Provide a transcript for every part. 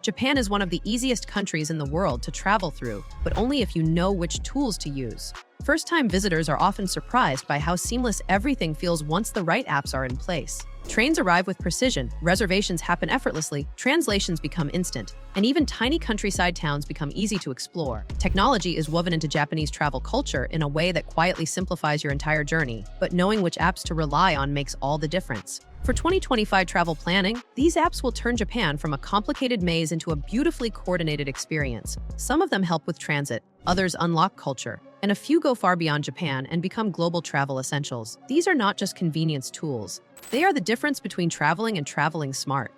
Japan is one of the easiest countries in the world to travel through, but only if you know which tools to use. First-time visitors are often surprised by how seamless everything feels once the right apps are in place. Trains arrive with precision, reservations happen effortlessly, translations become instant, and even tiny countryside towns become easy to explore. Technology is woven into Japanese travel culture in a way that quietly simplifies your entire journey, but knowing which apps to rely on makes all the difference. For 2025 travel planning, these apps will turn Japan from a complicated maze into a beautifully coordinated experience. Some of them help with transit, others unlock culture, and a few go far beyond Japan and become global travel essentials. These are not just convenience tools. They are the difference between traveling and traveling smart.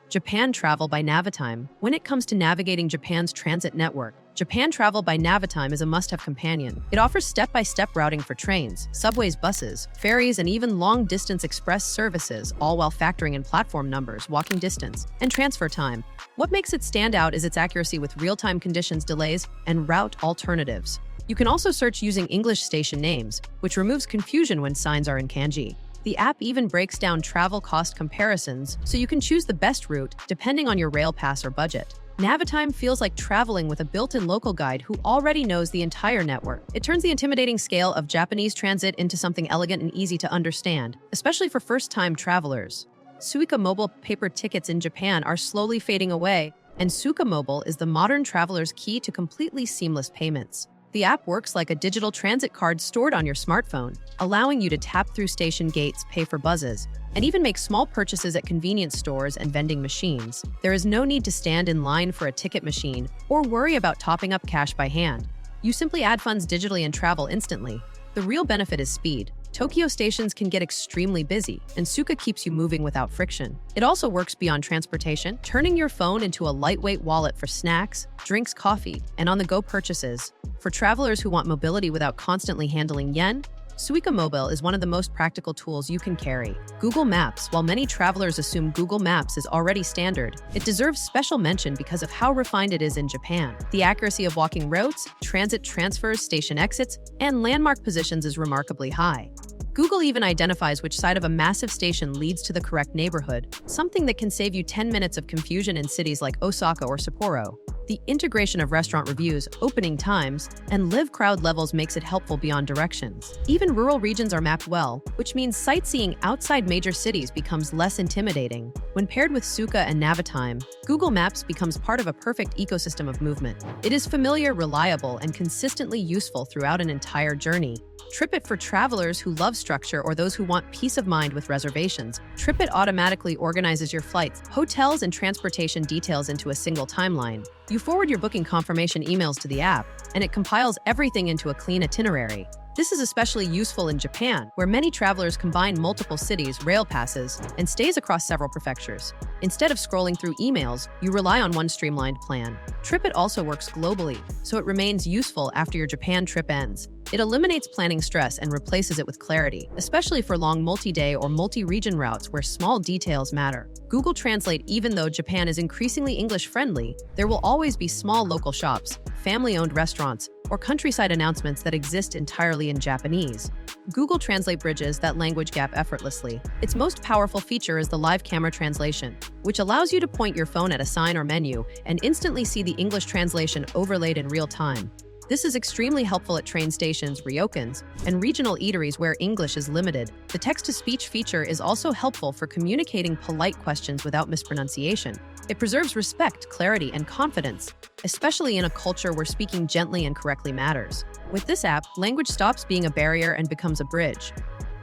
Japan Travel by Navitime. When it comes to navigating Japan's transit network, Japan Travel by Navitime is a must-have companion. It offers step-by-step routing for trains, subways, buses, ferries, and even long-distance express services, all while factoring in platform numbers, walking distance, and transfer time. What makes it stand out is its accuracy with real-time conditions delays and route alternatives. You can also search using English station names, which removes confusion when signs are in kanji. The app even breaks down travel cost comparisons, so you can choose the best route depending on your rail pass or budget. Navitime feels like traveling with a built-in local guide who already knows the entire network. It turns the intimidating scale of Japanese transit into something elegant and easy to understand, especially for first-time travelers. Suica mobile paper tickets in Japan are slowly fading away, and Suica Mobile is the modern traveler's key to completely seamless payments. The app works like a digital transit card stored on your smartphone, allowing you to tap through station gates, pay for buses, and even make small purchases at convenience stores and vending machines. There is no need to stand in line for a ticket machine or worry about topping up cash by hand. You simply add funds digitally and travel instantly. The real benefit is speed. Tokyo stations can get extremely busy, and Suica keeps you moving without friction. It also works beyond transportation, turning your phone into a lightweight wallet for snacks, drinks, coffee, and on-the-go purchases. For travelers who want mobility without constantly handling yen, Suica Mobile is one of the most practical tools you can carry. Google Maps. While many travelers assume Google Maps is already standard, it deserves special mention because of how refined it is in Japan. The accuracy of walking routes, transit transfers, station exits, and landmark positions is remarkably high. Google even identifies which side of a massive station leads to the correct neighborhood, something that can save you 10 minutes of confusion in cities like Osaka or Sapporo. The integration of restaurant reviews, opening times, and live crowd levels makes it helpful beyond directions. Even rural regions are mapped well, which means sightseeing outside major cities becomes less intimidating. When paired with Suica and Navitime, Google Maps becomes part of a perfect ecosystem of movement. It is familiar, reliable, and consistently useful throughout an entire journey. TripIt for travelers who love structure or those who want peace of mind with reservations. TripIt automatically organizes your flights, hotels, and transportation details into a single timeline. You forward your booking confirmation emails to the app, and it compiles everything into a clean itinerary. This is especially useful in Japan, where many travelers combine multiple cities, rail passes, and stays across several prefectures. Instead of scrolling through emails, you rely on one streamlined plan. TripIt also works globally, so it remains useful after your Japan trip ends. It eliminates planning stress and replaces it with clarity, especially for long multi-day or multi-region routes where small details matter. Google Translate. Even though Japan is increasingly English-friendly, there will always be small local shops, family-owned restaurants, or countryside announcements that exist entirely in Japanese. Google Translate bridges that language gap effortlessly. Its most powerful feature is the live camera translation, which allows you to point your phone at a sign or menu and instantly see the English translation overlaid in real time. This is extremely helpful at train stations, ryokans, and regional eateries where English is limited. The text-to-speech feature is also helpful for communicating polite questions without mispronunciation. It preserves respect, clarity, and confidence, especially in a culture where speaking gently and correctly matters. With this app, language stops being a barrier and becomes a bridge.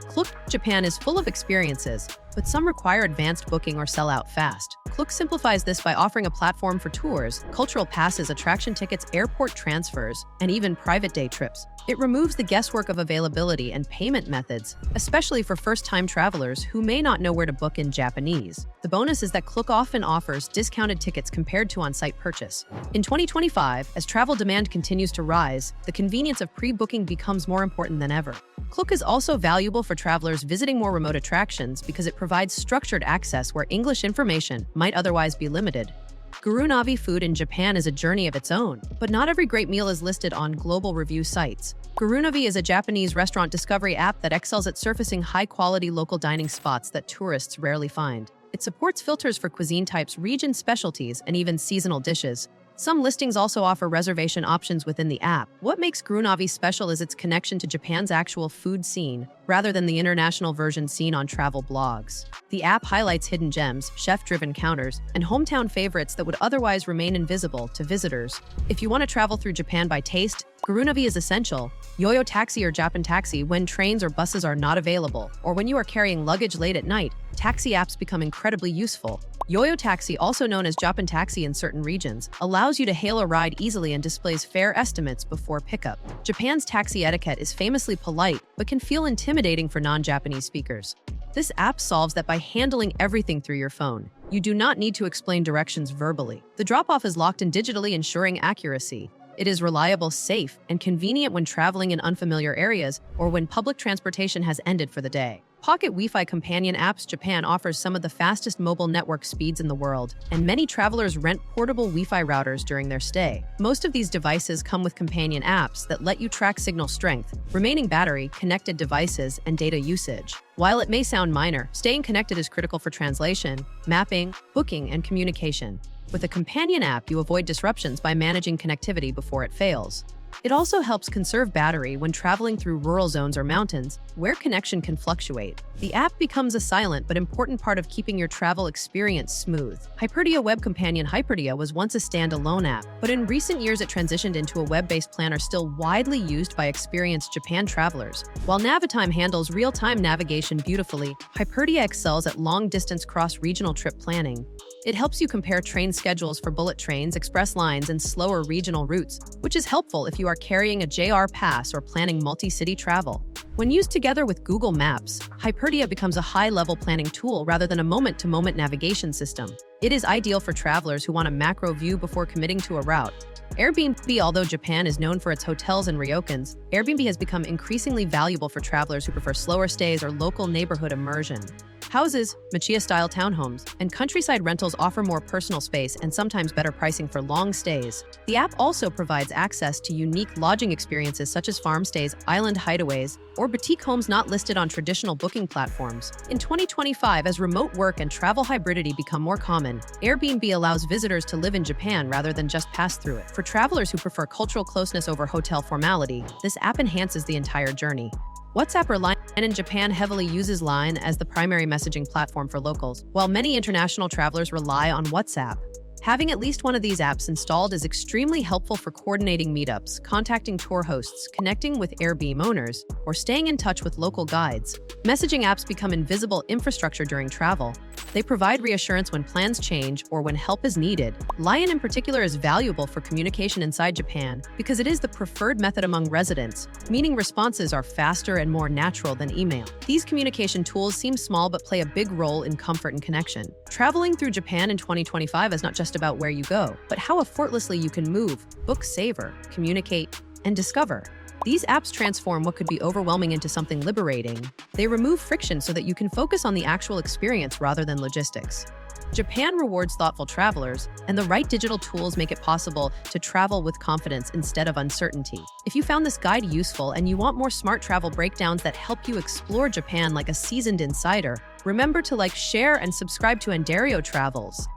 Klook. Japan is full of experiences, but some require advanced booking or sell out fast. Klook simplifies this by offering a platform for tours, cultural passes, attraction tickets, airport transfers, and even private day trips. It removes the guesswork of availability and payment methods, especially for first-time travelers who may not know where to book in Japanese. The bonus is that Klook often offers discounted tickets compared to on-site purchase. In 2025, as travel demand continues to rise, the convenience of pre-booking becomes more important than ever. Klook is also valuable for travelers visiting more remote attractions because it provides structured access where English information might otherwise be limited. Gurunavi. Food in Japan is a journey of its own, but not every great meal is listed on global review sites. Gurunavi is a Japanese restaurant discovery app that excels at surfacing high-quality local dining spots that tourists rarely find. It supports filters for cuisine types, region specialties, and even seasonal dishes. Some listings also offer reservation options within the app. What makes Gurunavi special is its connection to Japan's actual food scene, rather than the international version seen on travel blogs. The app highlights hidden gems, chef-driven counters, and hometown favorites that would otherwise remain invisible to visitors. If you want to travel through Japan by taste, Gurunavi is essential. Yo-yo taxi or Japan taxi when trains or buses are not available, or when you are carrying luggage late at night, taxi apps become incredibly useful. Yo-yo taxi, also known as Japan taxi in certain regions, allows you to hail a ride easily and displays fare estimates before pickup. Japan's taxi etiquette is famously polite, but can feel intimidating for non-Japanese speakers. This app solves that by handling everything through your phone. You do not need to explain directions verbally. The drop-off is locked in digitally, ensuring accuracy. It is reliable, safe, and convenient when traveling in unfamiliar areas or when public transportation has ended for the day. Pocket Wi-Fi companion apps. Japan offers some of the fastest mobile network speeds in the world, and many travelers rent portable Wi-Fi routers during their stay. Most of these devices come with companion apps that let you track signal strength, remaining battery, connected devices, and data usage. While it may sound minor, staying connected is critical for translation, mapping, booking, and communication. With a companion app, you avoid disruptions by managing connectivity before it fails. It also helps conserve battery when traveling through rural zones or mountains, where connection can fluctuate. The app becomes a silent but important part of keeping your travel experience smooth. Hyperdia Web Companion. Hyperdia was once a standalone app, but in recent years it transitioned into a web-based planner still widely used by experienced Japan travelers. While Navitime handles real-time navigation beautifully, Hyperdia excels at long-distance cross-regional trip planning. It helps you compare train schedules for bullet trains, express lines, and slower regional routes, which is helpful if you are carrying a JR pass or planning multi-city travel. When used together with Google Maps, Hyperdia becomes a high-level planning tool rather than a moment-to-moment navigation system. It is ideal for travelers who want a macro view before committing to a route. Airbnb. Although Japan is known for its hotels and ryokans, Airbnb has become increasingly valuable for travelers who prefer slower stays or local neighborhood immersion. Houses, Machiya-style townhomes, and countryside rentals offer more personal space and sometimes better pricing for long stays. The app also provides access to unique lodging experiences such as farm stays, island hideaways, or boutique homes not listed on traditional booking platforms. In 2025, as remote work and travel hybridity become more common, Airbnb allows visitors to live in Japan rather than just pass through it. For travelers who prefer cultural closeness over hotel formality, this app enhances the entire journey. WhatsApp or Line in Japan heavily uses Line as the primary messaging platform for locals, while many international travelers rely on WhatsApp. Having at least one of these apps installed is extremely helpful for coordinating meetups, contacting tour hosts, connecting with Airbnb owners, or staying in touch with local guides. Messaging apps become invisible infrastructure during travel. They provide reassurance when plans change or when help is needed. Line in particular is valuable for communication inside Japan because it is the preferred method among residents, meaning responses are faster and more natural than email. These communication tools seem small but play a big role in comfort and connection. Traveling through Japan in 2025 is not just about where you go, but how effortlessly you can move, book, savor, communicate, and discover. These apps transform what could be overwhelming into something liberating. They remove friction so that you can focus on the actual experience rather than logistics. Japan rewards thoughtful travelers, and the right digital tools make it possible to travel with confidence instead of uncertainty. If you found this guide useful and you want more smart travel breakdowns that help you explore Japan like a seasoned insider, remember to like, share, and subscribe to Andario Travels.